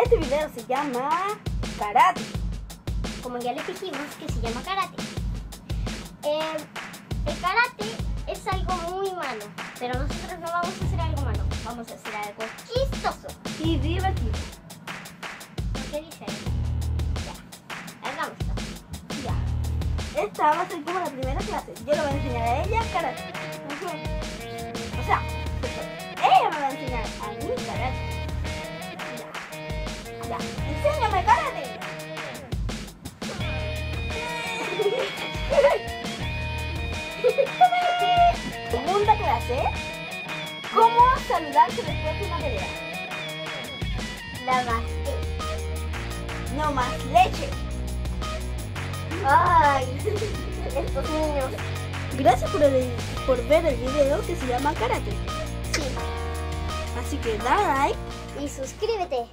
Este video se llama karate. Como ya les dijimos, que se llama karate. El karate es algo muy malo, pero nosotros no vamos a hacer algo malo, vamos a hacer algo chistoso Y divertido. ¿Qué dice? Ya, hagámoslo. Ya. Esta va a ser como la primera clase. Yo le voy a enseñar a ella karate. O sea, ella me va a enseñar a mí karate. Ya. Enséñame karate. Segunda clase. ¿Cómo saludarse después de una pelea? Namaste. No más leche. Ay, estos niños. Gracias por ver el video que se llama karate. Sí. Así que dale like. Y suscríbete.